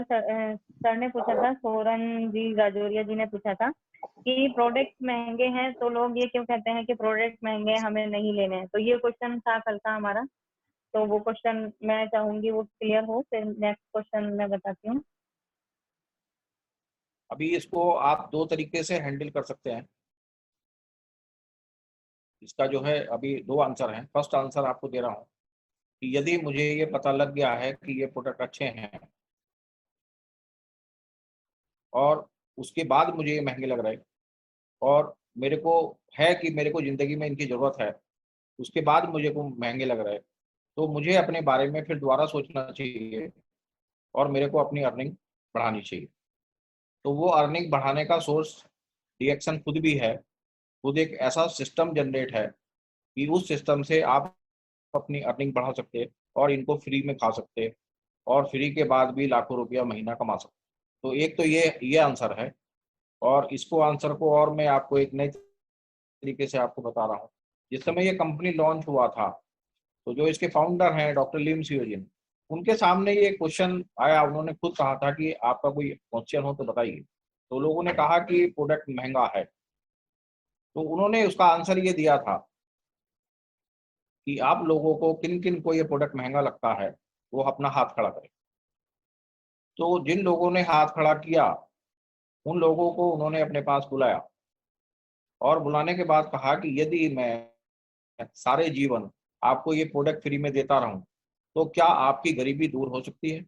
Sir ने पूछा था, सोरन जी राजौरिया जी ने पूछा था कि प्रोडक्ट महंगे हैं तो लोग ये क्यों कहते हैं कि प्रोडक्ट महंगे हैं, हमें नहीं लेने हैं। तो ये क्वेश्चन था कल का हमारा, तो वो क्वेश्चन मैं चाहूंगी वो क्लियर हो, फिर नेक्स्ट क्वेश्चन मैं बताती हूँ। अभी इसको आप दो तरीके से हैंडल कर सकते हैं। इसका जो है अभी दो आंसर हैं। फर्स्ट आंसर आपको दे रहा हूँ कि यदि मुझे ये पता लग गया है कि ये प्रोडक्ट अच्छे हैं और उसके बाद मुझे ये महंगे लग रहे हैं और मेरे को है कि मेरे को ज़िंदगी में इनकी ज़रूरत है, उसके बाद मुझे को महंगे लग रहे हैं, तो मुझे अपने बारे में फिर दोबारा सोचना चाहिए और मेरे को अपनी अर्निंग बढ़ानी चाहिए। तो वो अर्निंग बढ़ाने का सोर्स डीएक्शन खुद भी है। खुद एक ऐसा सिस्टम जनरेट है कि उस सिस्टम से आप अपनी अर्निंग बढ़ा सकते हैं और इनको फ्री में खा सकते हैं और फ्री के बाद भी लाखों रुपया महीना कमा सकते हैं। तो एक तो ये आंसर है और इसको आंसर को और मैं आपको एक नए तरीके से आपको बता रहा हूँ। जिस समय ये कंपनी लॉन्च हुआ था, तो जो इसके फाउंडर हैं डॉक्टर लिम सियोजिन, उनके सामने ये क्वेश्चन आया। उन्होंने खुद कहा था कि आपका कोई क्वेश्चन हो तो बताइए। तो लोगों ने कहा कि प्रोडक्ट महंगा है, तो उन्होंने उसका आंसर ये दिया था कि आप लोगों को किन किन को ये प्रोडक्ट महंगा लगता है वो अपना हाथ खड़ा करें। तो जिन लोगों ने हाथ खड़ा किया उन लोगों को उन्होंने अपने पास बुलाया और बुलाने के बाद कहा कि यदि मैं सारे जीवन आपको ये प्रोडक्ट फ्री में देता रहूं तो क्या आपकी गरीबी दूर हो सकती है।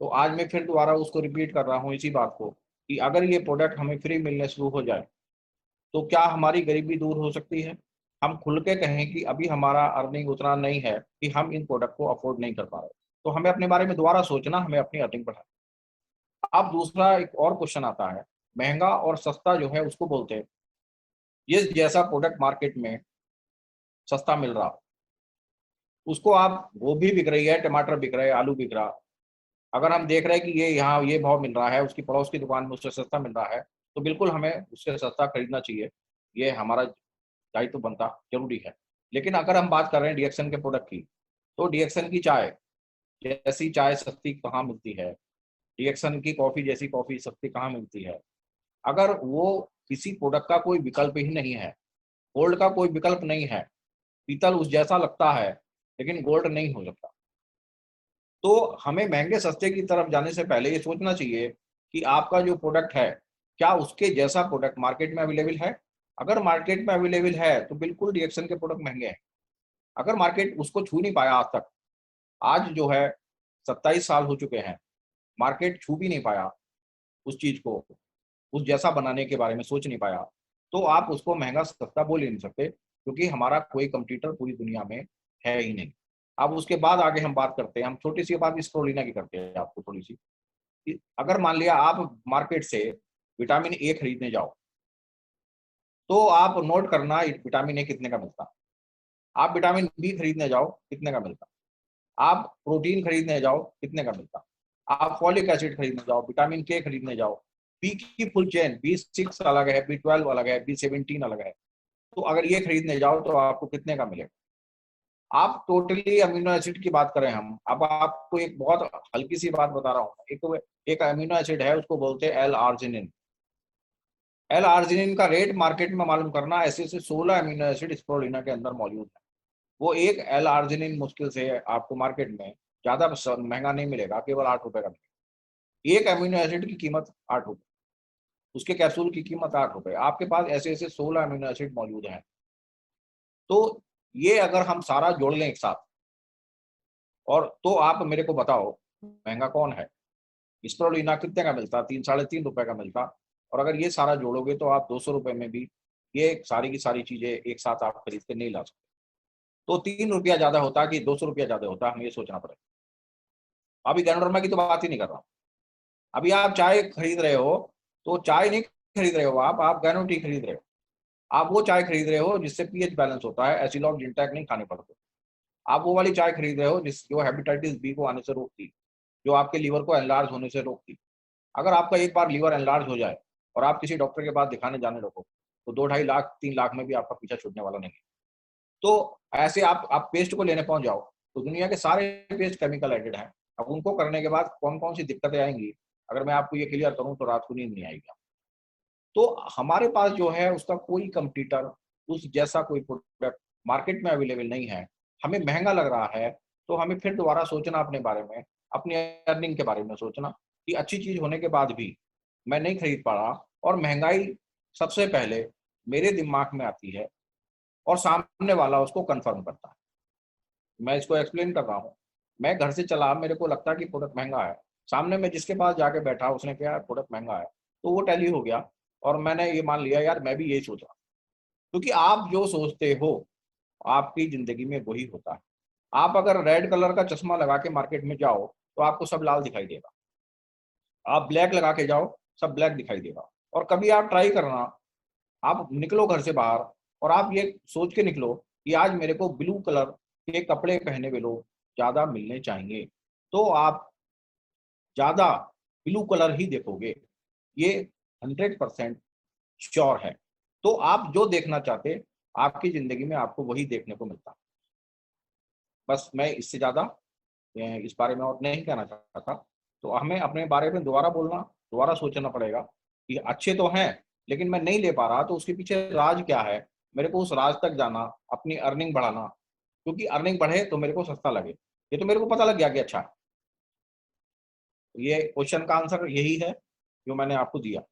तो आज मैं फिर दोबारा उसको रिपीट कर रहा हूँ इसी बात को कि अगर ये प्रोडक्ट हमें फ्री मिलने शुरू हो जाए तो क्या हमारी गरीबी दूर हो सकती है। हम खुल के कहें कि अभी हमारा अर्निंग उतना नहीं है कि हम इन प्रोडक्ट को अफोर्ड नहीं कर पा रहे, तो हमें अपने बारे में दोबारा सोचना, हमें अपनी अर्निंग बढ़ानी। अब दूसरा एक और क्वेश्चन आता है, महंगा और सस्ता जो है उसको बोलते हैं ये जैसा प्रोडक्ट मार्केट में सस्ता मिल रहा, उसको आप गोभी बिक रही है, टमाटर बिक रहे हैं, आलू बिक रहा, अगर हम देख रहे हैं कि ये यहाँ ये भाव मिल रहा है, उसकी पड़ोस की दुकान में उससे सस्ता मिल रहा है, तो बिल्कुल हमें उससे सस्ता खरीदना चाहिए। ये हमारा दायित्व बनता जरूरी है। लेकिन अगर हम बात कर रहे हैं डीएक्सन के प्रोडक्ट की, तो डीएक्सन की चाय जैसी चाय सस्ती कहाँ मिलती है, डीएक्सन की कॉफी जैसी कॉफी सस्ती कहाँ मिलती है, अगर वो किसी प्रोडक्ट का कोई विकल्प ही नहीं है, गोल्ड का कोई विकल्प नहीं है, पीतल उस जैसा लगता है लेकिन गोल्ड नहीं हो सकता। तो हमें महंगे सस्ते की तरफ जाने से पहले ये सोचना चाहिए कि आपका जो प्रोडक्ट है क्या उसके जैसा प्रोडक्ट मार्केट में अवेलेबल है। अगर मार्केट में अवेलेबल है तो बिल्कुल डीएक्सन के प्रोडक्ट महंगे हैं। अगर मार्केट उसको छू नहीं पाया आज तक, आज जो है 27 साल हो चुके हैं, मार्केट छू भी नहीं पाया उस चीज को, उस जैसा बनाने के बारे में सोच नहीं पाया, तो आप उसको महंगा सस्ता बोल ही नहीं सकते, क्योंकि हमारा कोई कंपटीटर पूरी दुनिया में है ही नहीं। अब उसके बाद आगे हम बात करते हैं, हम छोटी सी बात स्प्रोलिना की करते हैं आपको थोड़ी सी कि अगर मान लिया आप मार्केट से विटामिन ए खरीदने जाओ, तो आप नोट करना विटामिन ए कितने का मिलता। आप विटामिन बी खरीदने जाओ कितने का मिलता, आप प्रोटीन खरीदने जाओ कितने का मिलता, आप फॉलिक एसिड खरीदने जाओ, विटामिन के खरीदने जाओ, बी की फुल चेन B6 अलग है, B12 अलग है, B17 अलग है, तो अगर ये खरीदने जाओ तो आपको कितने का मिलेगा। आप टोटली अमीनो एसिड की बात करें हम, अब आपको एक बहुत हल्की सी बात बता रहा हूँ। एक अमीनो एसिड है उसको बोलते हैं एल आर्जिनिन। एल आर्जिनिन का रेट मार्केट में मालूम करना, ऐसे ऐसे 16 अमीनो एसिड स्प्रोलिना के अंदर मौजूद है। वो एक एल आर्जिनिन मुश्किल से आपको मार्केट में ज्यादा महंगा नहीं मिलेगा, केवल 8 रुपए का मिलेगा। एक अमीनो एसिड की कीमत 8 रुपए, उसके कैप्सूल की कीमत 8 रुपए। आपके पास ऐसे ऐसे 16 अमीनो एसिड मौजूद हैं। तो ये अगर हम सारा जोड़ लें एक साथ, और तो आप मेरे को बताओ महंगा कौन है। स्प्रोलिना कितने का मिलता, 3 साढ़े 3 रुपए का मिलता, और अगर ये सारा जोड़ोगे तो आप 200 रुपए में भी ये सारी की सारी चीजें एक साथ आप खरीद के नहीं ला सकते। तो 3 रुपया ज्यादा होता कि 200 रुपया ज्यादा होता, हमें ये सोचना पड़ेगा। अभी गैनोडर्मा की तो बात ही नहीं कर रहा हूँ। अभी आप चाय खरीद रहे हो, तो चाय नहीं खरीद रहे हो आप गैनो टी खरीद रहे हो। आप वो चाय खरीद रहे हो जिससे पीएच बैलेंस होता है, एसिलॉग जिंटैक नहीं खाने पड़ते। आप वो वाली चाय खरीद रहे हो जो हेपेटाइटिस बी को आने से रोकती, जो आपके लीवर को एनलार्ज होने से रोकती। अगर आपका एक बार लीवर एनलार्ज हो जाए और आप किसी डॉक्टर के पास दिखाने जाने लगो, तो 2 ढाई लाख 3 लाख में भी आपका पीछा छूटने वाला नहीं है। तो ऐसे आप पेस्ट को लेने पहुंच जाओ, तो दुनिया के सारे पेस्ट केमिकल एडेड हैं। अब उनको करने के बाद कौन कौन सी दिक्कतें आएंगी, अगर मैं आपको ये क्लियर करूं तो रात को नींद नहीं आएगी। तो हमारे पास जो है उसका कोई कंपटीटर, उस जैसा कोई प्रोडक्ट मार्केट में अवेलेबल नहीं है, हमें महंगा लग रहा है, तो हमें फिर दोबारा सोचना अपने बारे में, अपनी अर्निंग के बारे में सोचना कि अच्छी चीज होने के बाद भी मैं नहीं खरीद पा रहा, और महंगाई सबसे पहले मेरे दिमाग में आती है और सामने वाला उसको कंफर्म करता है। मैं इसको एक्सप्लेन कर रहा हूँ। मैं घर से चला, मेरे को लगता है कि प्रोडक्ट महंगा है, सामने में जिसके पास जाके बैठा उसने कहा प्रोडक्ट महंगा है, तो वो टैली हो गया और मैंने ये मान लिया यार मैं भी यही सोच रहा हूँ। क्योंकि आप जो सोचते हो आपकी जिंदगी में वही होता है। आप अगर रेड कलर का चश्मा लगा के मार्केट में जाओ तो आपको सब लाल दिखाई देगा, आप ब्लैक लगा के जाओ सब ब्लैक दिखाई देगा। और कभी आप ट्राई करना, आप निकलो घर से बाहर और आप ये सोच के निकलो कि आज मेरे को ब्लू कलर के कपड़े पहने हुए लोग ज्यादा मिलने चाहिए, तो आप ज्यादा ब्लू कलर ही देखोगे, ये 100% श्योर है। तो आप जो देखना चाहते आपकी जिंदगी में आपको वही देखने को मिलता। बस मैं इससे ज्यादा इस बारे में और नहीं कहना चाहता। तो हमें अपने बारे में दोबारा बोलना, दोबारा सोचना पड़ेगा कि अच्छे तो हैं लेकिन मैं नहीं ले पा रहा, तो उसके पीछे राज क्या है, मेरे को उस राज तक जाना, अपनी अर्निंग बढ़ाना, क्योंकि अर्निंग बढ़े तो मेरे को सस्ता लगे। ये तो मेरे को पता लग गया कि अच्छा, ये क्वेश्चन का आंसर यही है जो मैंने आपको दिया।